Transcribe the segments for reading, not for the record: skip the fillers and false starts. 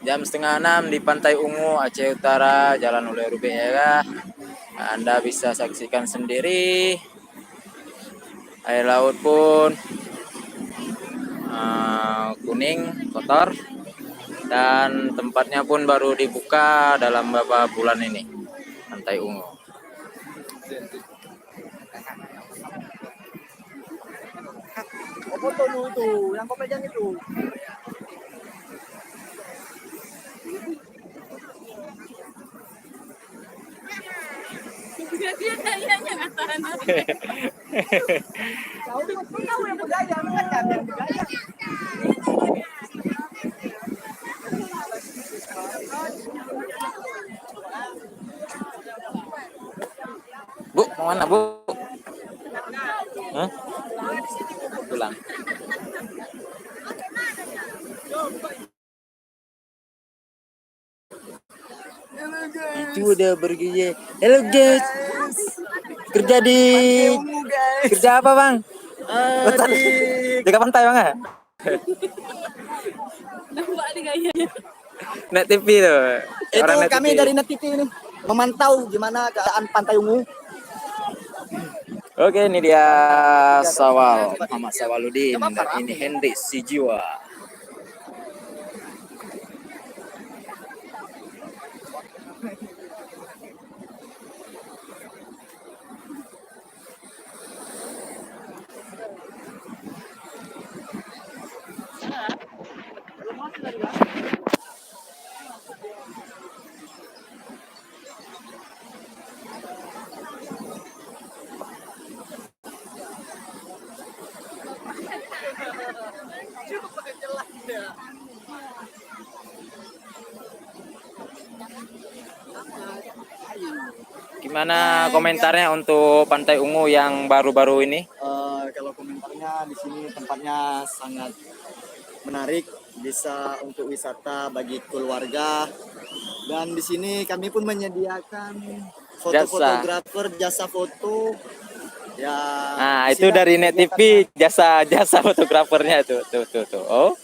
Jam setengah 6 di Pantai Ungu, Aceh Utara, Jalan Ulu Rube ya. Anda bisa saksikan sendiri. Air laut pun kuning, kotor. Dan tempatnya pun baru dibuka dalam beberapa bulan ini. Pantai Ungu. Foto itu, yang kau pegang itu. Dia kayaknya nggak tahan. Tahu yang budaya, kan yang budaya. Bu, mau mana Bu? Hah? Pulang. Itu udah pergi. Hello guys. Kerja di kerja apa bang? Di pantai bang ya? Nampak nih kayaknya. Net TV tuh. Itu Net kami TV. dari Net TV ini memantau gimana keadaan Pantai Ungu. Oke, ini dia Sawal Muhammad Sawaludin dan ini Henry Sijiwa. Gimana komentarnya untuk Pantai Ungu yang baru-baru ini? Kalau komentarnya di sini tempatnya sangat menarik, bisa untuk wisata bagi keluarga. Dan di sini kami pun menyediakan fotografer, jasa foto. Ya. Nah, itu dari Net TV jasa fotografernya tuh. Oh.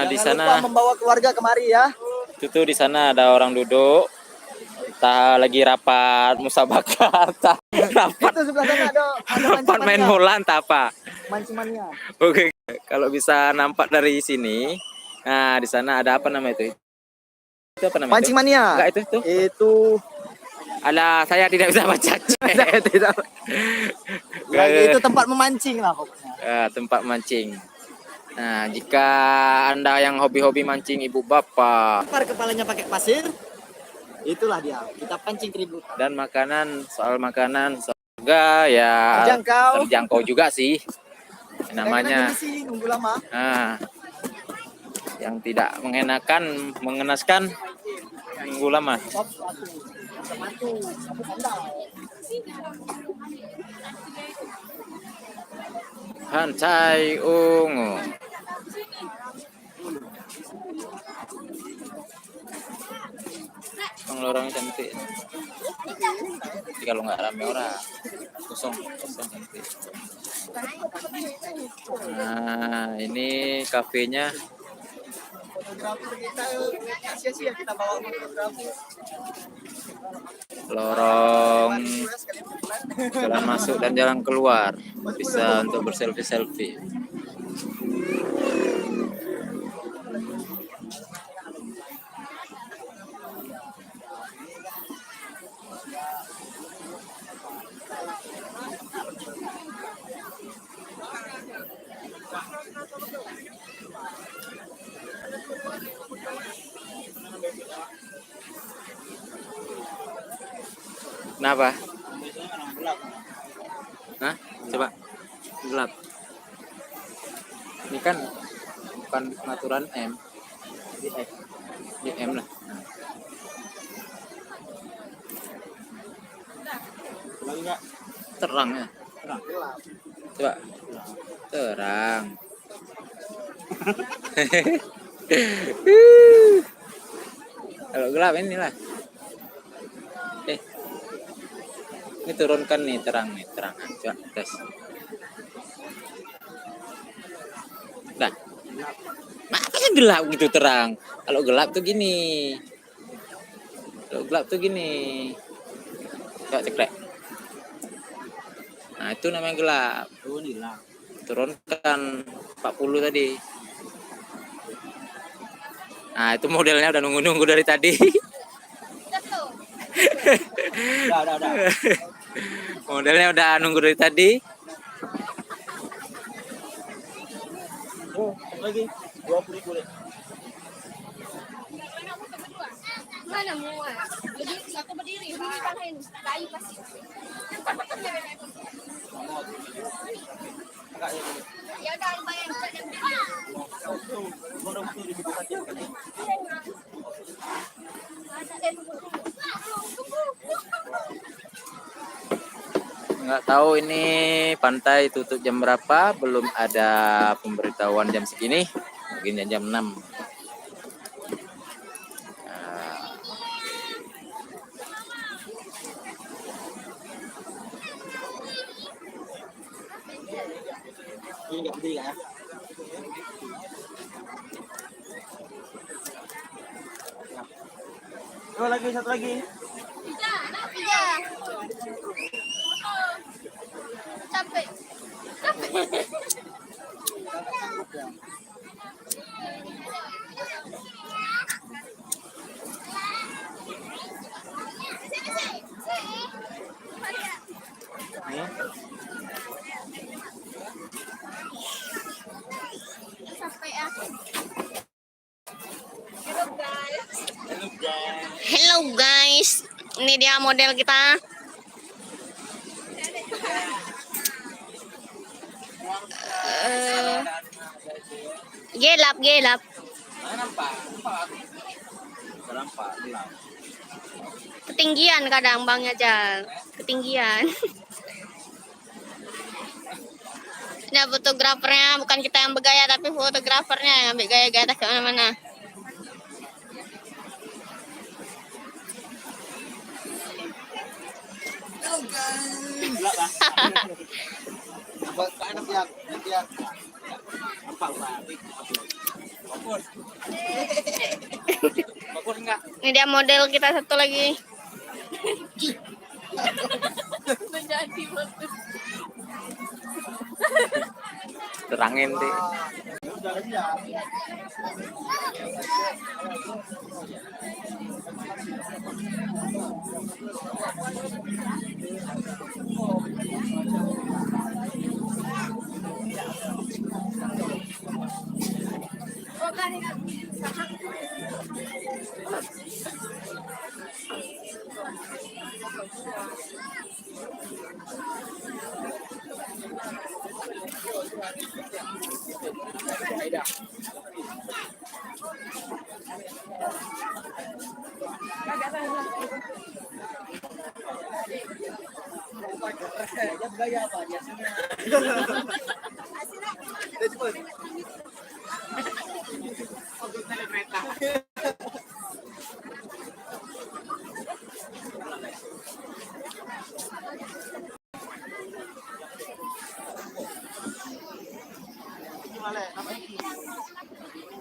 Di sana membawa keluarga kemari ya. Itu di sana ada orang duduk. Lagi rapat musabakat, rapat. Itu sebelah sana ada rapat main bola entah apa. Mancingannya. Oke, kalau bisa nampak dari sini. Nah, di sana ada apa nama itu? Itu apa namanya? Mancing mania. Enggak itu. Itu Alah, saya tidak bisa baca. Saya tidak. Itu tempat memancing lah pokoknya. Tempat mancing. Nah, jika Anda yang hobi-hobi mancing ibu bapak, Kepalanya pakai pasir, itulah dia. Kita pancing keributan. Dan soal makanan, semoga ya terjangkau juga sih. Namanya. Nunggu lama. Yang tidak mengenaskan nunggu lama. Pantai Ungu. Lorongnya cantik. Tapi kalau nggak rame orang kosong cantik. Nah, ini kafenya. Lorong jalan masuk dan jalan keluar bisa untuk berselfie. Kenapa? Hah? Coba gelap. Ini kan bukan pengaturan M, jadi di M lah. Terang ya? Coba terang. Kalau gelap inilah. Ini turunkan nih terang nih, terang. Coba tes. Nah, makanya gelap gitu terang. Kalau gelap tuh gini. Kalau gelap tuh gini. Coba cekrek. Nah, itu namanya gelap. Oh, ini lah. Turunkan 40 tadi. Nah, itu modelnya udah nunggu-nunggu dari tadi. Udah. Modelnya udah nunggu dari tadi. Oh, lagi 20 boleh. Mana muat? Jadi satu berdiri, berdiri palain. Kayu pasti. Ya udah, lumayan. Nggak tahu ini pantai tutup jam berapa, belum ada pemberitahuan jam segini, mungkin jam 6. Ini nggak gede ya. Oh, lagi satu lagi. Tiga. Capek. Sampai aku. Hello guys, ini dia model kita. Gelap. Ketinggian kadang Bang aja, ketinggian. Nah, fotografernya bukan kita yang bergaya, tapi fotografernya yang ambil gaya-gaya ke mana-mana. Ini dia model kita satu lagi. Menjadi waktu. Terangin deh.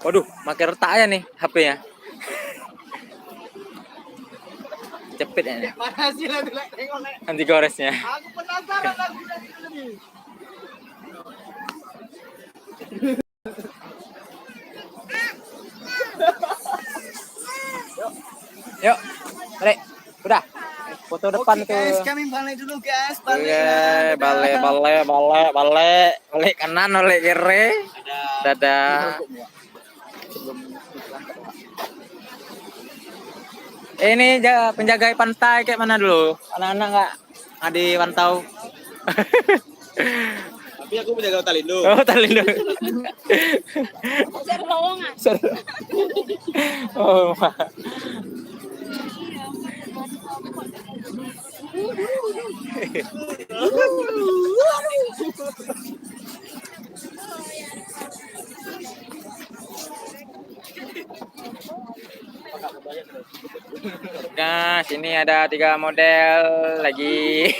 Waduh, makai retak ya nih HP-nya. Cepet ya nih. Mana sih lagu tengok nek. Anti goresnya. Aku penasaran lagu ini. Yuk, balik. Udah. Foto depan Oke, guys, tuh. kami balik dulu guys. Oke, balik kanan, balik kiri. Dadah. Ini penjaga pantai kayak mana dulu? Anak-anak nggak dipantau? Tapi aku menjaga Talindo. Oh, Talindo. Share lowongan. Oh, nah, sini ada 3 model lagi.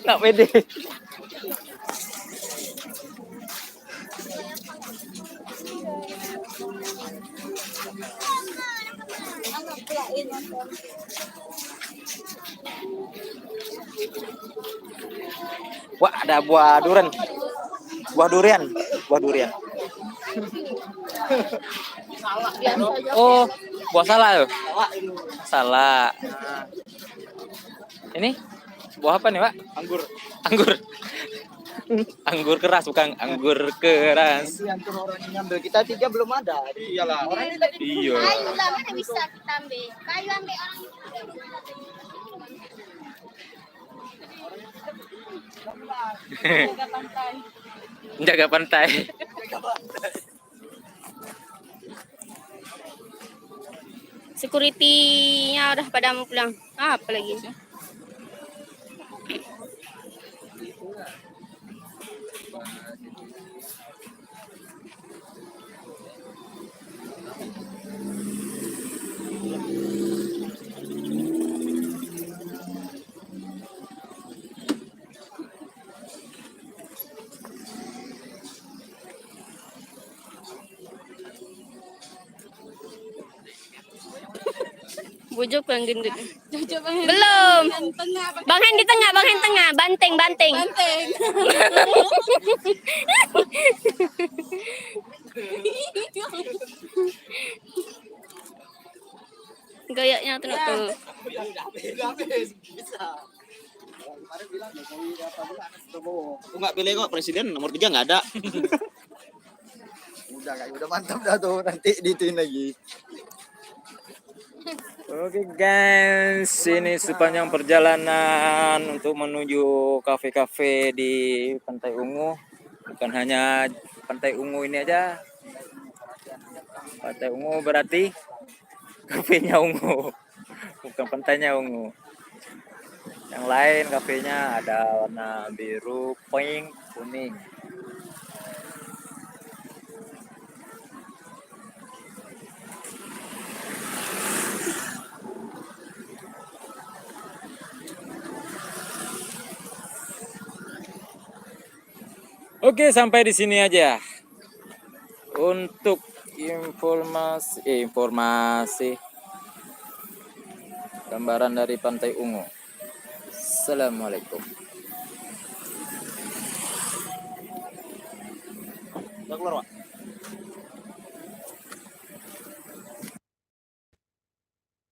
Nggak pede. Wah, ada buah durian. Buah durian. Buah durian. Oh, buah salak tuh. Salah. Ini buah apa nih, Pak? Anggur. Anggur. Anggur keras bukan anggur keras. Itu yang tuh orang yang ambil. Kita 3 belum ada. Iyalah. Iya. Kayu lah, mana bisa kita ambil? Kayu ambil orang. Jaga pantai. Security-nya udah pada mau pulang. Ah, apa lagi? Bujuk yang gendut. Belum. Bang Hen di tengah, Bang Hen tengah. Banteng, banteng. Gayanya tuh tuh. Nggak pilih kok presiden nomor 3 nggak ada. Udah mantap dah tuh, nanti dituin lagi. Oke guys, ini sepanjang perjalanan untuk menuju kafe-kafe di Pantai Ungu. Bukan hanya Pantai Ungu ini aja. Pantai Ungu berarti kafenya ungu, bukan pantainya ungu. Yang lain kafenya ada warna biru, pink, kuning. Oke, sampai di sini aja. Untuk informasi gambaran dari Pantai Ungu. Assalamualaikum. Udah keluar, Pak.